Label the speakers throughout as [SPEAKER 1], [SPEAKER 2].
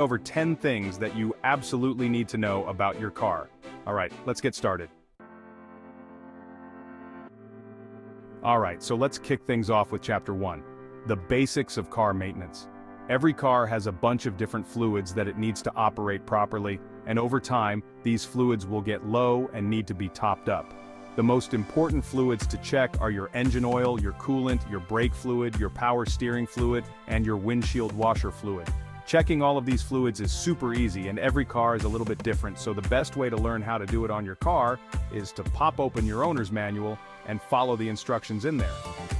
[SPEAKER 1] over 10 things that you absolutely need to know about your car. Alright, let's get started. Alright, so let's kick things off with Chapter 1. The basics of car maintenance. Every car has a bunch of different fluids that it needs to operate properly, and over time, these fluids will get low and need to be topped up. The most important fluids to check are your engine oil, your coolant, your brake fluid, your power steering fluid, and your windshield washer fluid. Checking all of these fluids is super easy, and every car is a little bit different, so the best way to learn how to do it on your car is to pop open your owner's manual and follow the instructions in there.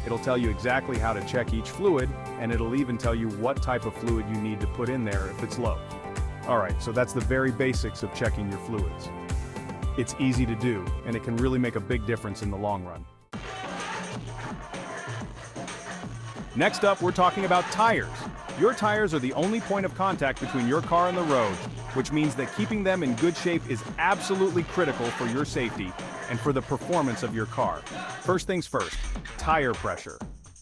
[SPEAKER 1] It'll tell you exactly how to check each fluid, and it'll even tell you what type of fluid you need to put in there if it's low. Alright, so that's the very basics of checking your fluids. It's easy to do, and it can really make a big difference in the long run. Next up, we're talking about tires. Your tires are the only point of contact between your car and the road, which means that keeping them in good shape is absolutely critical for your safety and for the performance of your car. First things first, tire pressure.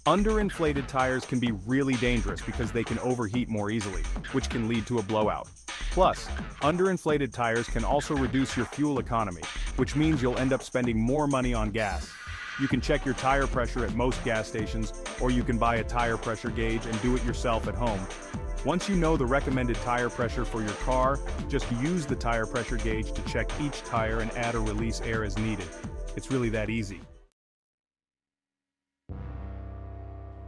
[SPEAKER 1] Underinflated tires can be really dangerous because they can overheat more easily, which can lead to a blowout. Plus, underinflated tires can also reduce your fuel economy, which means you'll end up spending more money on gas. You can check your tire pressure at most gas stations, or you can buy a tire pressure gauge and do it yourself at home. Once you know the recommended tire pressure for your car, just use the tire pressure gauge to check each tire and add or release air as needed. It's really that easy.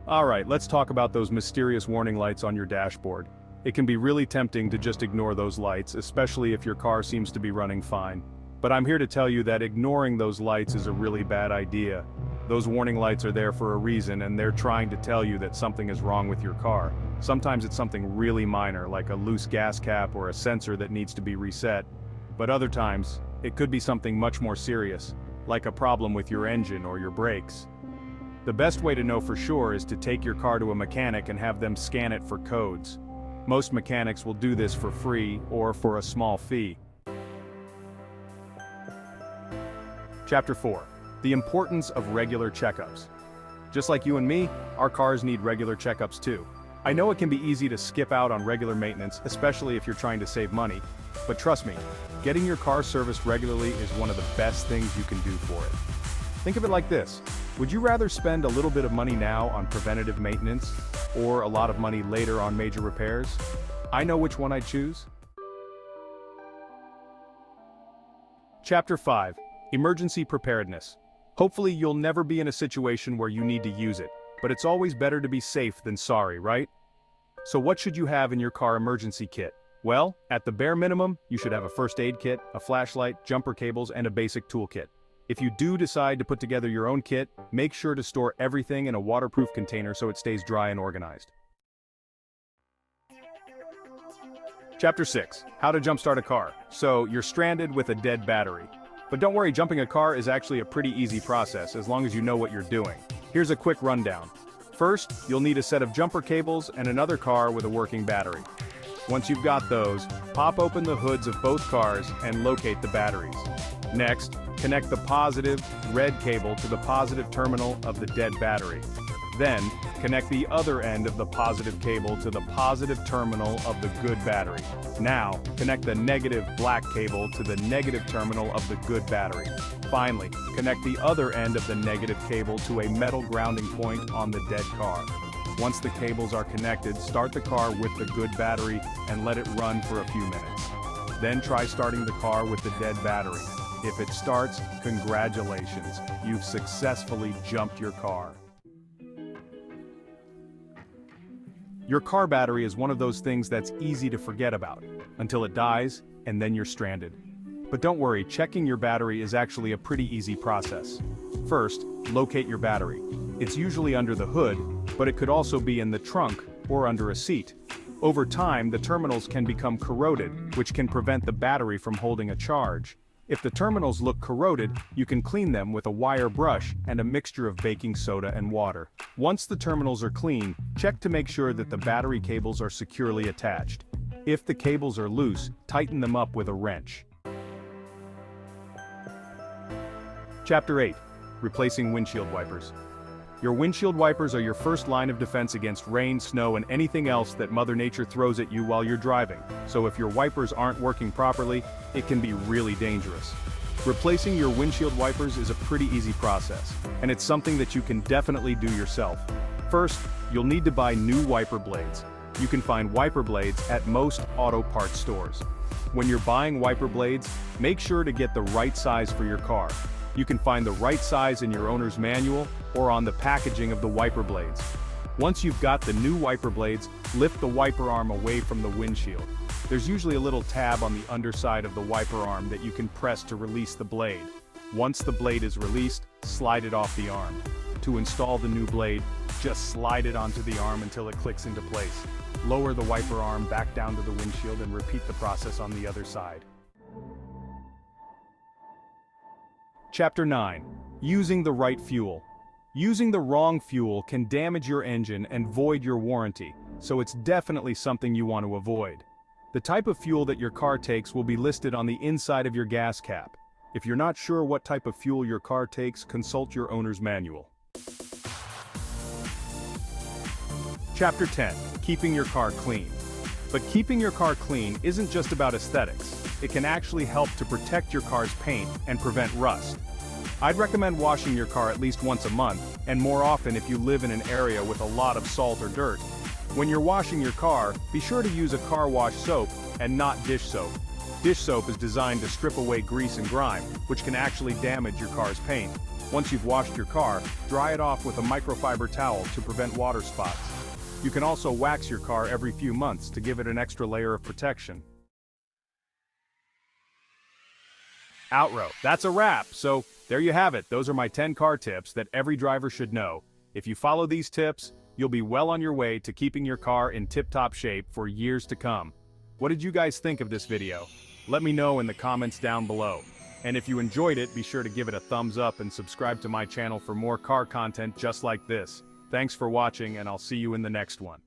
[SPEAKER 1] Alright, let's talk about those mysterious warning lights on your dashboard. It can be really tempting to just ignore those lights, especially if your car seems to be running fine. But I'm here to tell you that ignoring those lights is a really bad idea. Those warning lights are there for a reason, and they're trying to tell you that something is wrong with your car. Sometimes it's something really minor, like a loose gas cap or a sensor that needs to be reset. But other times, it could be something much more serious, like a problem with your engine or your brakes. The best way to know for sure is to take your car to a mechanic and have them scan it for codes. Most mechanics will do this for free or for a small fee. Chapter 4. The importance of regular checkups. Just like you and me, our cars need regular checkups too. I know it can be easy to skip out on regular maintenance, especially if you're trying to save money, but trust me, getting your car serviced regularly is one of the best things you can do for it. Think of it like this. Would you rather spend a little bit of money now on preventative maintenance, or a lot of money later on major repairs? I know which one I'd choose. Chapter 5. Emergency preparedness. Hopefully you'll never be in a situation where you need to use it, but it's always better to be safe than sorry, right? So what should you have in your car emergency kit? Well, at the bare minimum, you should have a first aid kit, a flashlight, jumper cables, and a basic toolkit. If you do decide to put together your own kit, make sure to store everything in a waterproof container so it stays dry and organized. Chapter 6. How to jumpstart a car. So, you're stranded with a dead battery. But don't worry, jumping a car is actually a pretty easy process as long as you know what you're doing. Here's a quick rundown. First, you'll need a set of jumper cables and another car with a working battery. Once you've got those, pop open the hoods of both cars and locate the batteries. Next, connect the positive, red cable to the positive terminal of the dead battery. Then, connect the other end of the positive cable to the positive terminal of the good battery. Now, connect the negative black cable to the negative terminal of the good battery. Finally, connect the other end of the negative cable to a metal grounding point on the dead car. Once the cables are connected, start the car with the good battery and let it run for a few minutes. Then try starting the car with the dead battery. If it starts, congratulations, you've successfully jumped your car. Your car battery is one of those things that's easy to forget about, until it dies, and then you're stranded. But don't worry, checking your battery is actually a pretty easy process. First, locate your battery. It's usually under the hood, but it could also be in the trunk or under a seat. Over time, the terminals can become corroded, which can prevent the battery from holding a charge. If the terminals look corroded, you can clean them with a wire brush and a mixture of baking soda and water. Once the terminals are clean, check to make sure that the battery cables are securely attached. If the cables are loose, tighten them up with a wrench. Chapter 8. Replacing windshield wipers. Your windshield wipers are your first line of defense against rain, snow, and anything else that Mother Nature throws at you while you're driving, so if your wipers aren't working properly, it can be really dangerous. Replacing your windshield wipers is a pretty easy process, and it's something that you can definitely do yourself. First, you'll need to buy new wiper blades. You can find wiper blades at most auto parts stores. When you're buying wiper blades, make sure to get the right size for your car. You can find the right size in your owner's manual or on the packaging of the wiper blades. Once you've got the new wiper blades, lift the wiper arm away from the windshield. There's usually a little tab on the underside of the wiper arm that you can press to release the blade. Once the blade is released, slide it off the arm. To install the new blade, just slide it onto the arm until it clicks into place. Lower the wiper arm back down to the windshield and repeat the process on the other side. Chapter 9. Using the right fuel. Using the wrong fuel can damage your engine and void your warranty, so it's definitely something you want to avoid. The type of fuel that your car takes will be listed on the inside of your gas cap. If you're not sure what type of fuel your car takes, consult your owner's manual. Chapter 10. Keeping your car clean. But keeping your car clean isn't just about aesthetics. It can actually help to protect your car's paint and prevent rust. I'd recommend washing your car at least once a month, and more often if you live in an area with a lot of salt or dirt. When you're washing your car, be sure to use a car wash soap and not dish soap. Dish soap is designed to strip away grease and grime, which can actually damage your car's paint. Once you've washed your car, dry it off with a microfiber towel to prevent water spots. You can also wax your car every few months to give it an extra layer of protection. Outrow. That's a wrap, so there you have it. Those are my 10 car tips that every driver should know. If you follow these tips, you'll be well on your way to keeping your car in tip-top shape for years to come. What did you guys think of this video? Let me know in the comments down below. And if you enjoyed it, be sure to give it a thumbs up and subscribe to my channel for more car content just like this. Thanks for watching, and I'll see you in the next one.